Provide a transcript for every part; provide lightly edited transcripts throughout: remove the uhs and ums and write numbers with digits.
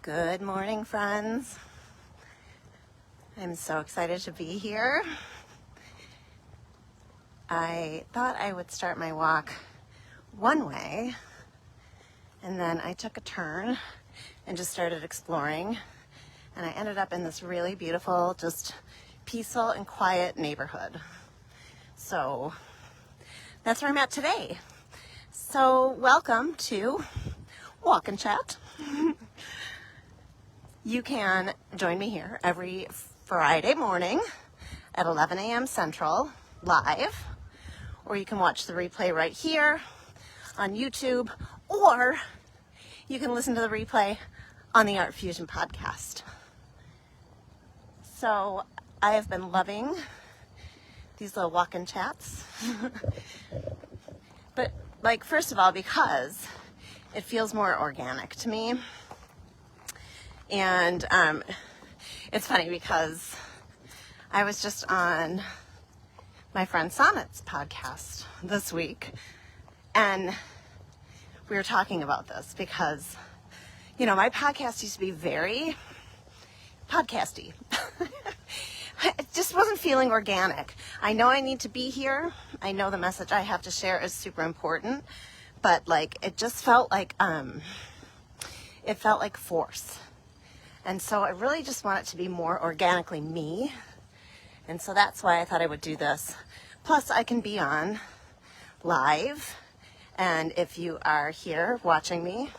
Good morning, friends. I'm so excited to be here. I thought I would start my walk one way, and then I took a turn and just started exploring, and I ended up in this really beautiful, just peaceful and quiet neighborhood. So that's where I'm at today. So welcome to Walk and Chat. You can join me here every Friday morning at 11 a.m. Central, live, or you can watch the replay right here on YouTube, or you can listen to the replay on the ArtFusion podcast. So I have been loving these little walk-in chats, but first of all, because it feels more organic to me. And it's funny because I was just on my friend Sonnet's podcast this week, and we were talking about this because, my podcast used to be very podcasty. It just wasn't feeling organic. I know I need to be here. I know the message I have to share is super important, but it just felt like force. And so I really just want it to be more organically me. And so that's why I thought I would do this. Plus I can be on live. And if you are here watching me,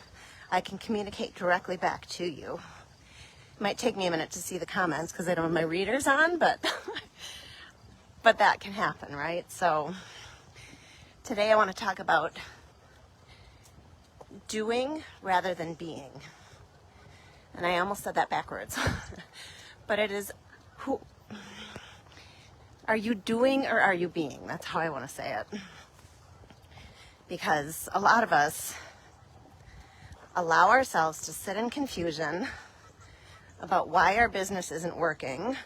I can communicate directly back to you. It might take me a minute to see the comments because I don't have my readers on, but that can happen, right? So today I want to talk about doing rather than being. And I almost said that backwards. But it is, who are you doing or are you being? That's how I want to say it. Because a lot of us allow ourselves to sit in confusion about why our business isn't working.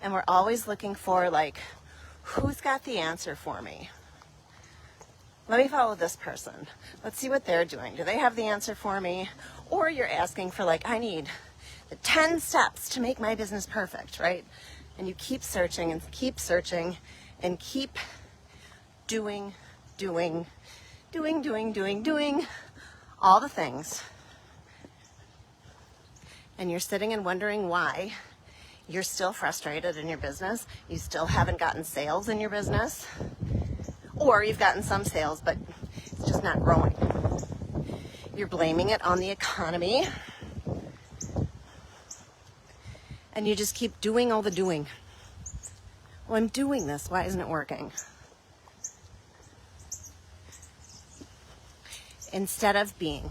And we're always looking for who's got the answer for me? Let me follow this person. Let's see what they're doing. Do they have the answer for me? Or you're asking for I need the 10 steps to make my business perfect, right? And you keep searching and keep searching and keep doing all the things. And you're sitting and wondering why you're still frustrated in your business. You still haven't gotten sales in your business. Or you've gotten some sales, but it's just not growing. You're blaming it on the economy. And you just keep doing all the doing. Well, I'm doing this. Why isn't it working? Instead of being.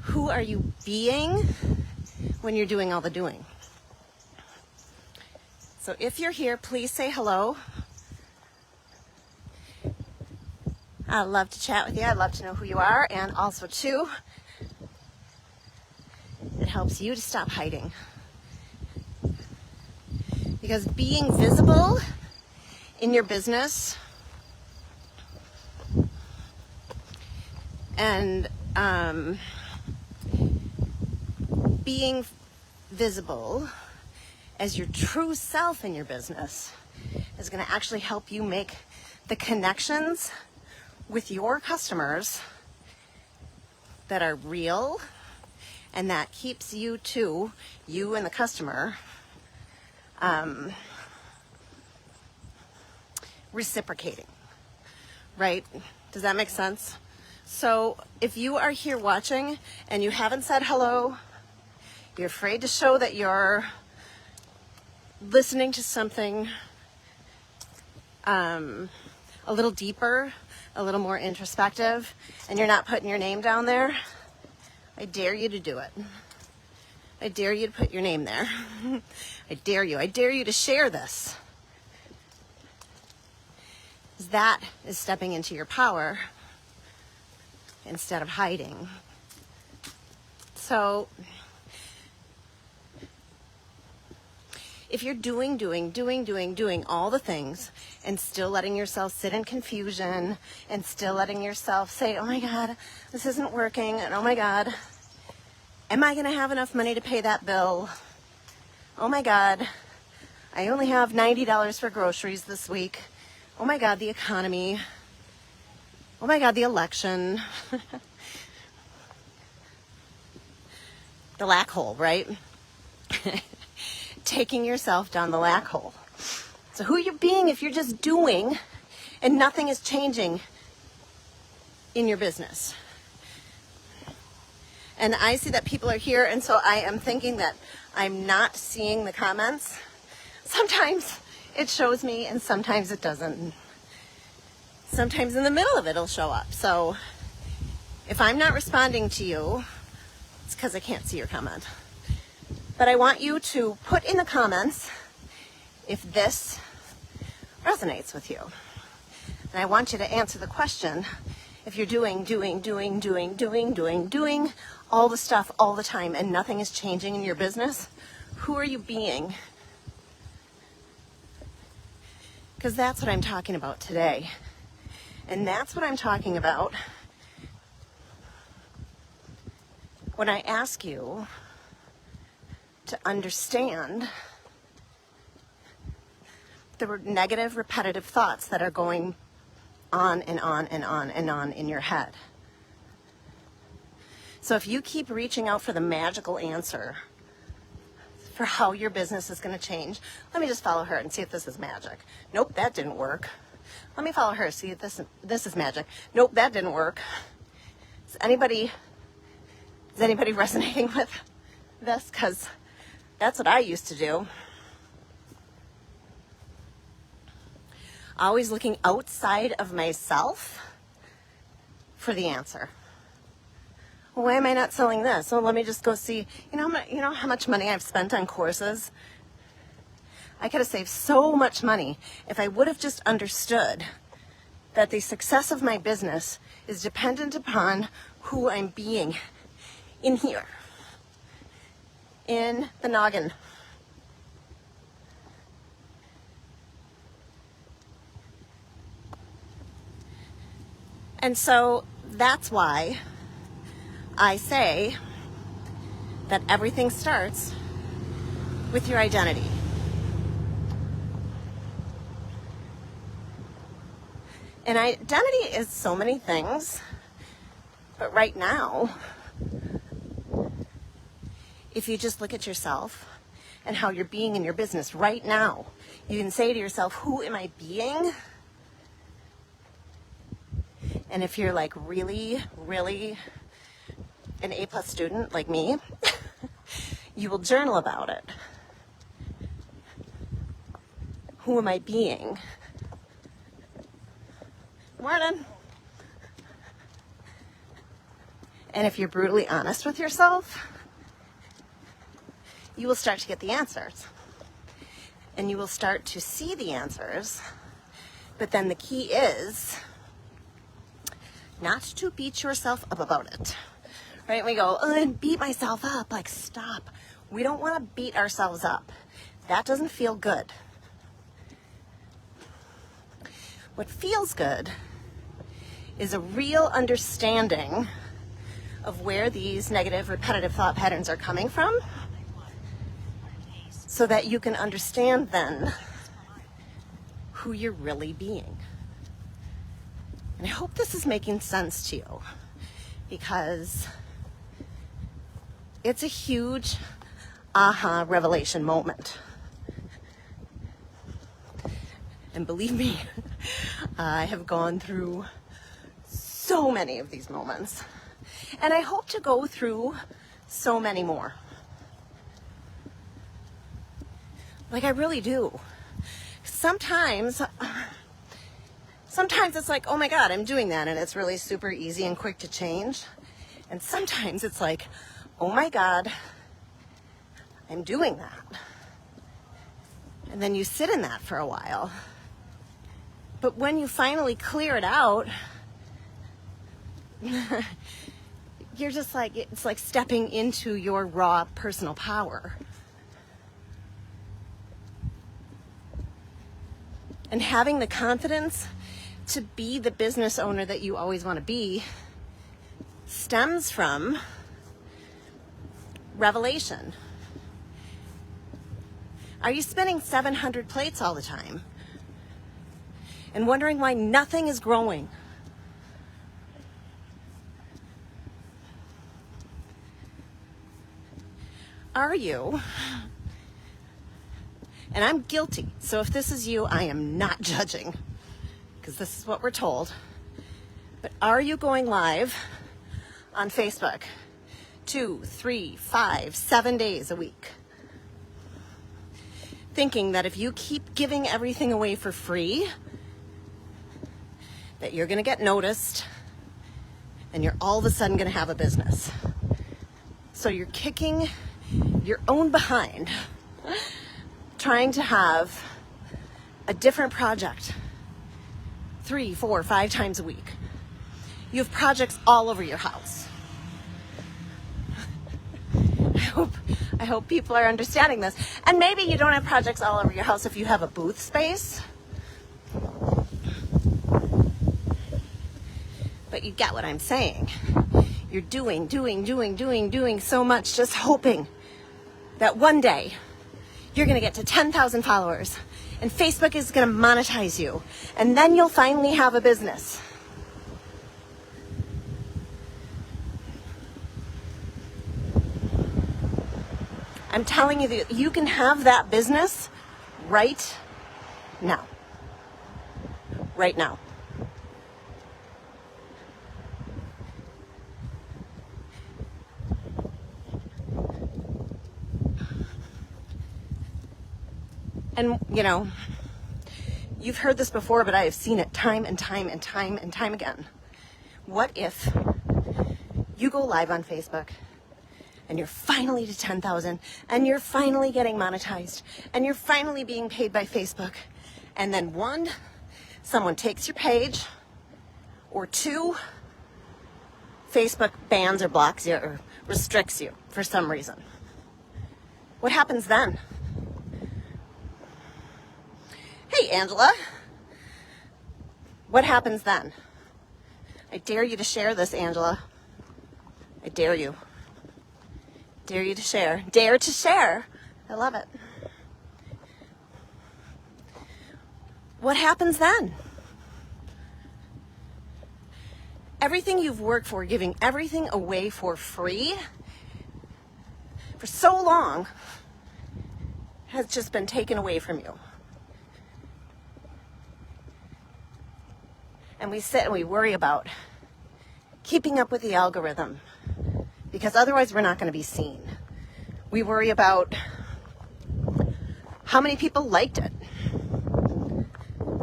Who are you being when you're doing all the doing? So if you're here, please say hello. I'd love to chat with you. I'd love to know who you are. And also, too, it helps you to stop hiding. Because being visible in your business and being visible as your true self in your business is going to actually help you make the connections with your customers that are real, and that keeps you and the customer, reciprocating, right? Does that make sense? So if you are here watching and you haven't said hello, you're afraid to show that you're listening to something a little deeper, a little more introspective, and you're not putting your name down there, I dare you to do it. I dare you to put your name there. I dare you. I dare you to share this. That is stepping into your power instead of hiding. So If you're doing all the things and still letting yourself sit in confusion and still letting yourself say, oh my God, this isn't working, and oh my God, am I gonna have enough money to pay that bill? Oh my God, I only have $90 for groceries this week. Oh my God, the economy. Oh my God, the election. The lack hole, right? Taking yourself down the lack hole. So who are you being if you're just doing and nothing is changing in your business? And I see that people are here, and so I am thinking that I'm not seeing the comments. Sometimes it shows me and sometimes it doesn't. Sometimes in the middle of it it'll show up. So if I'm not responding to you, it's because I can't see your comment. But I want you to put in the comments if this resonates with you. And I want you to answer the question, if you're doing all the stuff all the time and nothing is changing in your business, who are you being? Because that's what I'm talking about today. And that's what I'm talking about when I ask you to understand the negative, repetitive thoughts that are going on and on and on and on in your head. So if you keep reaching out for the magical answer for how your business is going to change, let me just follow her and see if this is magic. Nope, that didn't work. Let me follow her, see if this is magic. Nope, that didn't work. Is anybody resonating with this? Because that's what I used to do. Always looking outside of myself for the answer. Well, why am I not selling this? Well, let me just go see, you know how much money I've spent on courses? I could have saved so much money if I would have just understood that the success of my business is dependent upon who I'm being in here, in the noggin. And so that's why I say that everything starts with your identity. And identity is so many things, but right now, if you just look at yourself and how you're being in your business right now, you can say to yourself, who am I being? And if you're like really, really an A+ student like me, you will journal about it. Who am I being? Morning. And if you're brutally honest with yourself, you will start to get the answers. And you will start to see the answers. But then the key is not to beat yourself up about it. Right? We go, oh, and beat myself up. Like, stop. We don't want to beat ourselves up. That doesn't feel good. What feels good is a real understanding of where these negative, repetitive thought patterns are coming from, so that you can understand then who you're really being. And I hope this is making sense to you, because it's a huge aha revelation moment. And believe me, I have gone through so many of these moments. And I hope to go through so many more. Like, I really do. Sometimes it's like, oh my God, I'm doing that, and it's really super easy and quick to change. And sometimes it's like, oh my God, I'm doing that. And then you sit in that for a while. But when you finally clear it out, you're just like, it's like stepping into your raw personal power. and having the confidence to be the business owner that you always want to be stems from revelation. Are you spinning 700 plates all the time and wondering why nothing is growing? Are you? And I'm guilty, so if this is you, I am not judging, because this is what we're told. But are you going live on Facebook 2, 3, 5, 7 days a week, thinking that if you keep giving everything away for free, that you're going to get noticed and you're all of a sudden going to have a business? So you're kicking your own behind trying to have a different project 3, 4, 5 times a week. You have projects all over your house. I hope people are understanding this. And maybe you don't have projects all over your house if you have a booth space. But you get what I'm saying. You're doing so much, just hoping that one day you're going to get to 10,000 followers and Facebook is going to monetize you, and then you'll finally have a business. I'm telling you that you can have that business right now. Right now. And, you know, you've heard this before, but I have seen it time and time again. What if you go live on Facebook and you're finally to 10,000 and you're finally getting monetized and you're finally being paid by Facebook, and then 1, someone takes your page, or 2, Facebook bans or blocks you or restricts you for some reason? What happens then? Hey, Angela. What happens then? I dare you to share this, Angela. I dare you. Dare you to share. Dare to share. I love it. What happens then? Everything you've worked for, giving everything away for free for so long, has just been taken away from you. And we sit and we worry about keeping up with the algorithm, because otherwise we're not going to be seen. We worry about how many people liked it,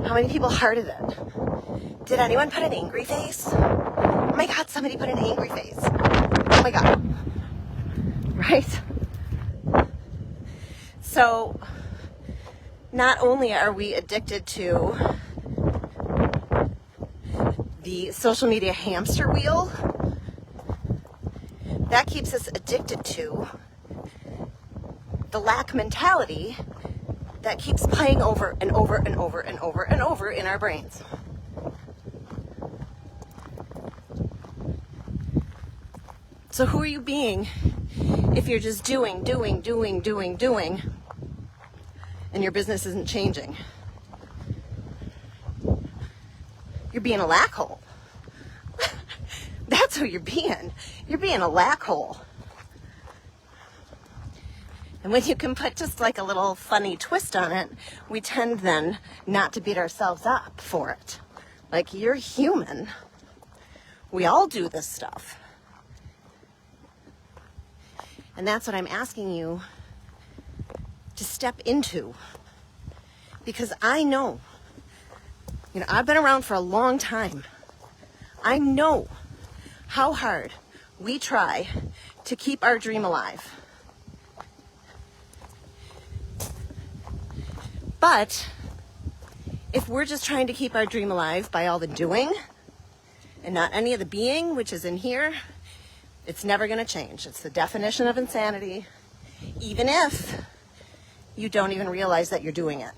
how many people hearted it. Did anyone put an angry face? Oh my God, somebody put an angry face. Oh my God. Right? So not only are we addicted to the social media hamster wheel, that keeps us addicted to the lack mentality that keeps playing over and over and over and over and over in our brains. So who are you being if you're just doing, and your business isn't changing? You're being a lack hole. That's who you're being. You're being a lack hole. And when you can put just like a little funny twist on it, we tend then not to beat ourselves up for it. Like, you're human. We all do this stuff. And that's what I'm asking you to step into. Because I know, I've been around for a long time. I know how hard we try to keep our dream alive. But if we're just trying to keep our dream alive by all the doing and not any of the being, which is in here, it's never going to change. It's the definition of insanity, even if you don't even realize that you're doing it.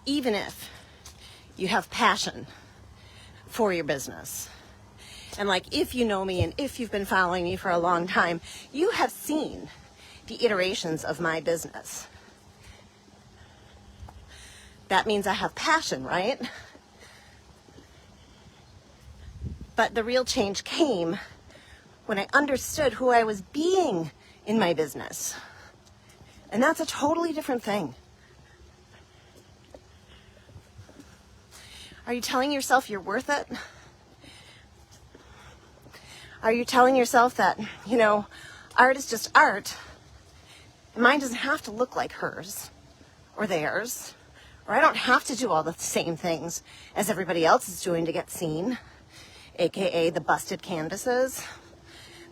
even if you have passion for your business. And like, if you know me and if you've been following me for a long time, you have seen the iterations of my business. That means I have passion, right? But the real change came when I understood who I was being in my business. And that's a totally different thing. Are you telling yourself you're worth it? Are you telling yourself that, you know, art is just art, and mine doesn't have to look like hers or theirs, or I don't have to do all the same things as everybody else is doing to get seen, aka the busted canvases?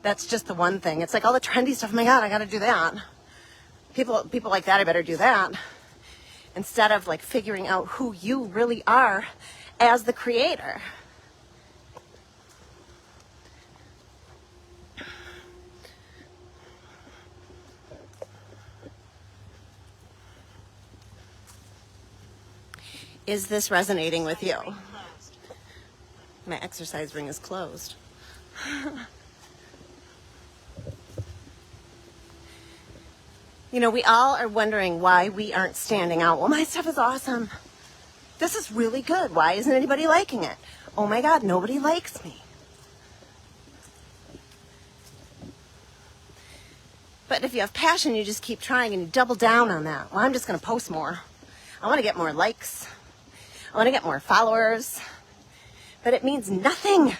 That's just the one thing. It's like all the trendy stuff, oh my God, I gotta do that. People like that, I better do that. Instead of like figuring out who you really are as the creator. Is this resonating with you? My exercise ring is closed. You know, we all are wondering why we aren't standing out. Well, my stuff is awesome. This is really good. Why isn't anybody liking it? Oh my God, nobody likes me. But if you have passion, you just keep trying and you double down on that. Well, I'm just going to post more. I want to get more likes. I want to get more followers. But it means nothing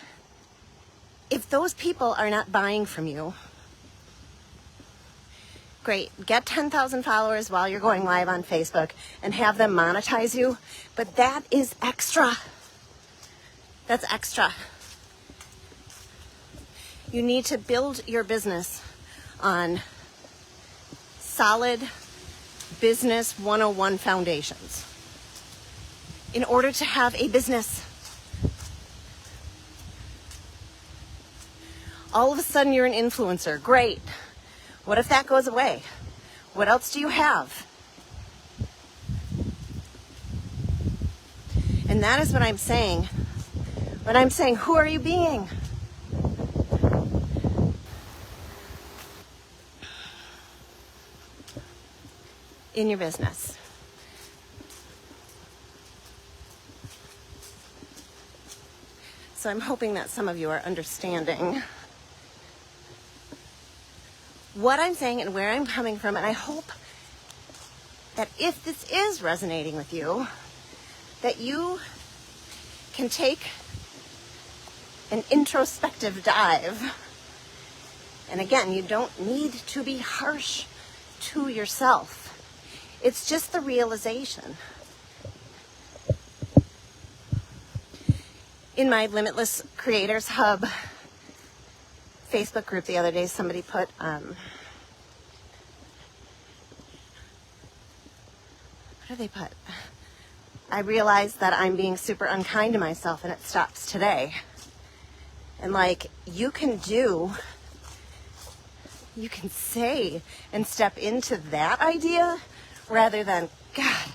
if those people are not buying from you. Great, get 10,000 followers while you're going live on Facebook and have them monetize you, but that is extra. That's extra. You need to build your business on solid business 101 foundations in order to have a business. All of a sudden you're an influencer. Great. What if that goes away? What else do you have? And that is what I'm saying. When I'm saying, who are you being? In your business. So I'm hoping that some of you are understanding what I'm saying and where I'm coming from, and I hope that if this is resonating with you, that you can take an introspective dive. And again, you don't need to be harsh to yourself. It's just the realization. In my Limitless Creators Hub Facebook group the other day, somebody put, what did they put? I realized that I'm being super unkind to myself and it stops today. And like, you can say and step into that idea rather than, God,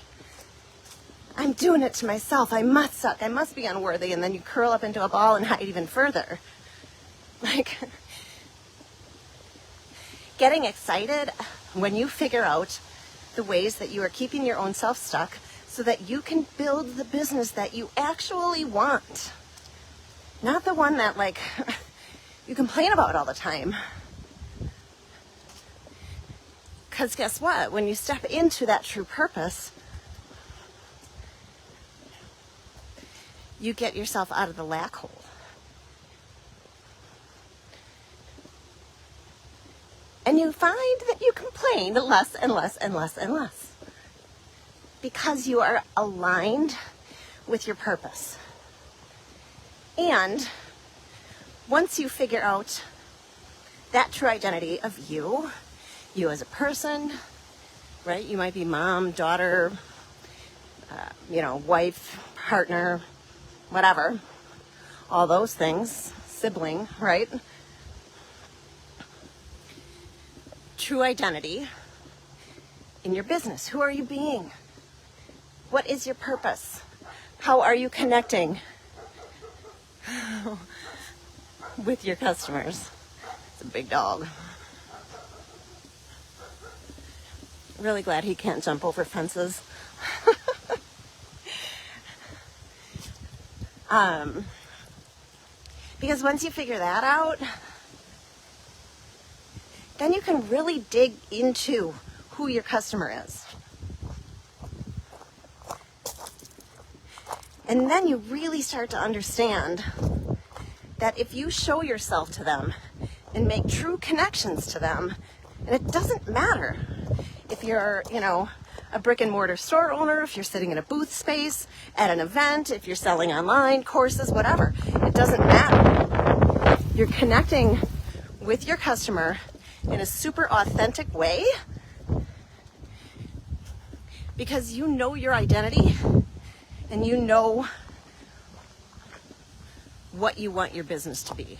I'm doing it to myself. I must suck. I must be unworthy. And then you curl up into a ball and hide even further. Like, getting excited when you figure out the ways that you are keeping your own self stuck so that you can build the business that you actually want. Not the one that, like, you complain about all the time. Because guess what? When you step into that true purpose, you get yourself out of the lack hole. And you find that you complain less and less and less and less. Because you are aligned with your purpose. And once you figure out that true identity of you as a person, right? You might be mom, daughter, wife, partner, whatever. All those things, sibling, right? True identity in your business. Who are you being? What is your purpose? How are you connecting with your customers? It's a big dog. Really glad he can't jump over fences. Because once you figure that out, then you can really dig into who your customer is. And then you really start to understand that if you show yourself to them and make true connections to them, and it doesn't matter if you're, a brick and mortar store owner, if you're sitting in a booth space, at an event, if you're selling online, courses, whatever, it doesn't matter. You're connecting with your customer in a super authentic way because you know your identity and you know what you want your business to be.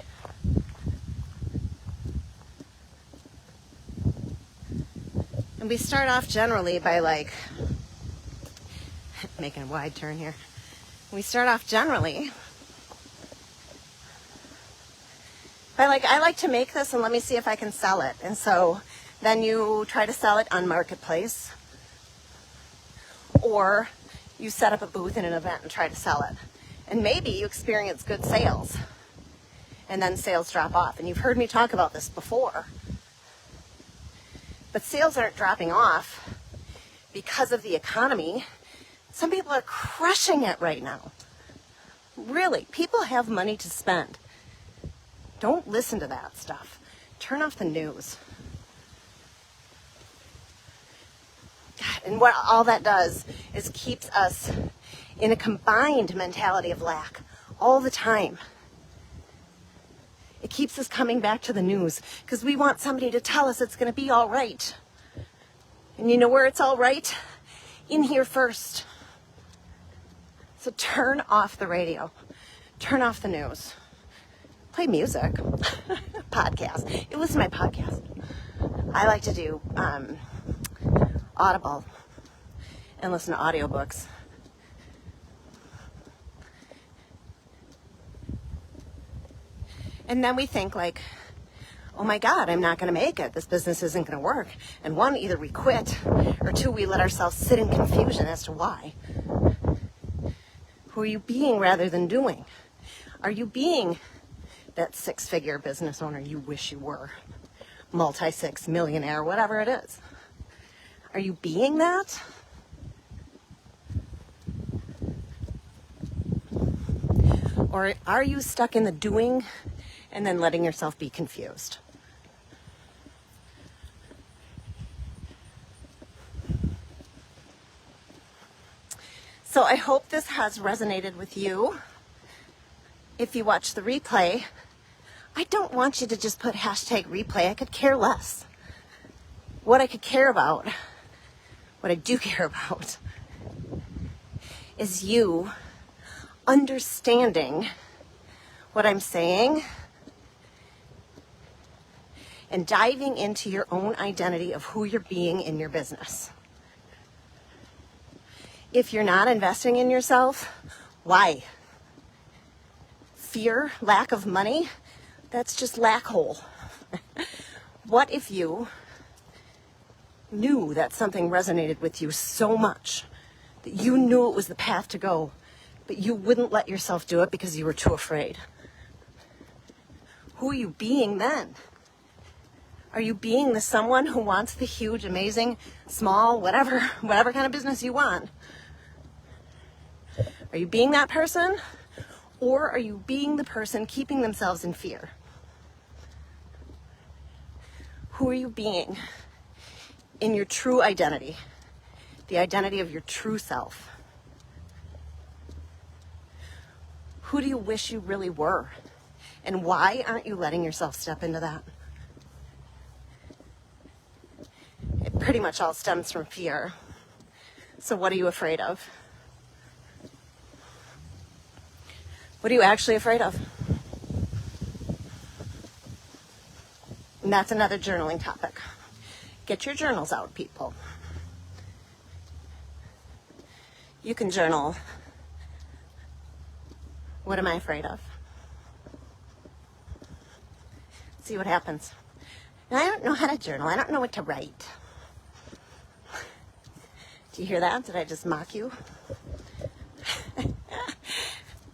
And we start off generally by making a wide turn here. We start off generally by I like to make this and let me see if I can sell it. And so then you try to sell it on Marketplace, or you set up a booth in an event and try to sell it. And maybe you experience good sales and then sales drop off. And you've heard me talk about this before. But sales aren't dropping off because of the economy. Some people are crushing it right now. Really, people have money to spend. Don't listen to that stuff. Turn off the news. God, and what all that does is keeps us in a combined mentality of lack all the time. It keeps us coming back to the news because we want somebody to tell us it's going to be all right. And you know where it's all right? In here first. So turn off the radio. Turn off the news. Play music. Podcast. You listen to my podcast. I like to do Audible and listen to audiobooks. And then we think oh my God, I'm not going to make it. This business isn't going to work. And one, either we quit, or two, we let ourselves sit in confusion as to why. Who are you being rather than doing? Are you being that six-figure business owner you wish you were? Multi-six millionaire, whatever it is. Are you being that? Or are you stuck in the doing and then letting yourself be confused? So I hope this has resonated with you. If you watch the replay, I don't want you to just put hashtag replay. I could care less. What I could care about, what I do care about, is you understanding what I'm saying and diving into your own identity of who you're being in your business. If you're not investing in yourself, why? Fear, lack of money, that's just lack hole. What if you knew that something resonated with you so much that you knew it was the path to go, but you wouldn't let yourself do it because you were too afraid? Who are you being then? Are you being the someone who wants the huge, amazing, small, whatever kind of business you want? Are you being that person? Or are you being the person keeping themselves in fear? Who are you being in your true identity? The identity of your true self. Who do you wish you really were? And why aren't you letting yourself step into that? It pretty much all stems from fear. So what are you afraid of? What are you actually afraid of? And that's another journaling topic. Get your journals out, people. You can journal. What am I afraid of? See what happens. And I don't know how to journal. I don't know what to write. Do you hear that? Did I just mock you?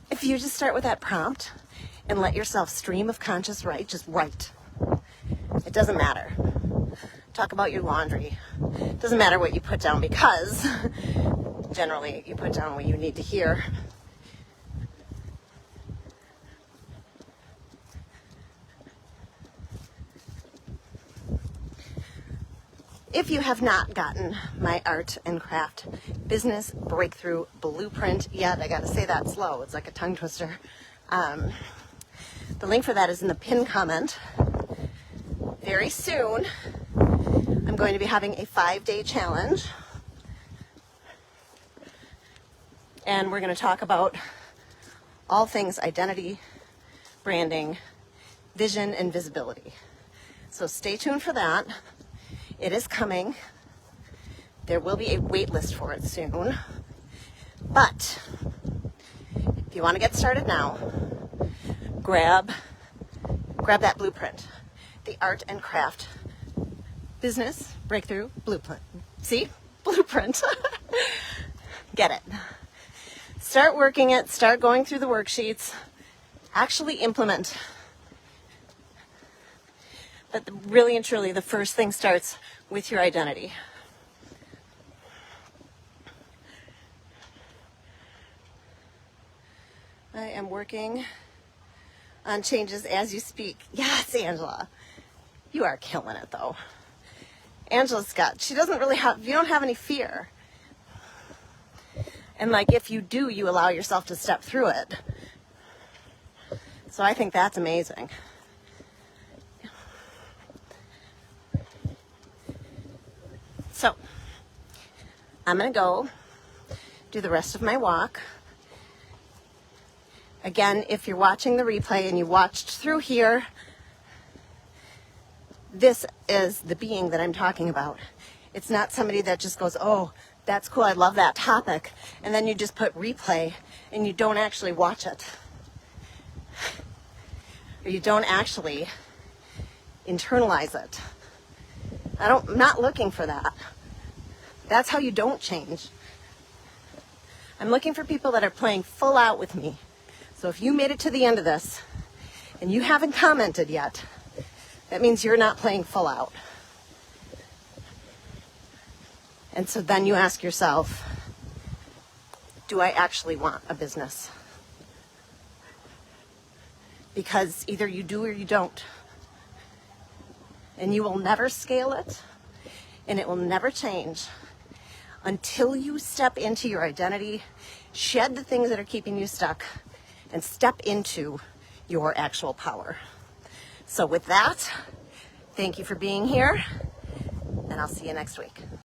If you just start with that prompt and let yourself stream of conscious write, just write. It doesn't matter. Talk about your laundry. It doesn't matter what you put down, because generally you put down what you need to hear. If you have not gotten my art and craft business breakthrough blueprint yet, I gotta say that slow, it's like a tongue twister. The link for that is in the pinned comment. Very soon, I'm going to be having a 5-day challenge. And we're going to talk about all things identity, branding, vision, and visibility. So stay tuned for that. It is coming. There will be a wait list for it soon. But if you want to get started now, grab that blueprint. The art and craft business breakthrough blueprint. See? Blueprint. Get it. Start working it. Start going through the worksheets. Actually implement. But really and truly, the first thing starts with your identity. I am working on changes as you speak. Yes, Angela. You are killing it, though. Angela's she doesn't really you don't have any fear. And like, if you do, you allow yourself to step through it. So I think that's amazing. So, I'm going to go do the rest of my walk. Again, if you're watching the replay and you watched through here, this is the being that I'm talking about. It's not somebody that just goes, oh, that's cool, I love that topic, and then you just put replay and you don't actually watch it. Or you don't actually internalize it. I'm not looking for that. That's how you don't change. I'm looking for people that are playing full out with me. So if you made it to the end of this and you haven't commented yet, that means you're not playing full out. And so then you ask yourself, do I actually want a business? Because either you do or you don't. And you will never scale it, and it will never change until you step into your identity, shed the things that are keeping you stuck, and step into your actual power. So with that, thank you for being here, and I'll see you next week.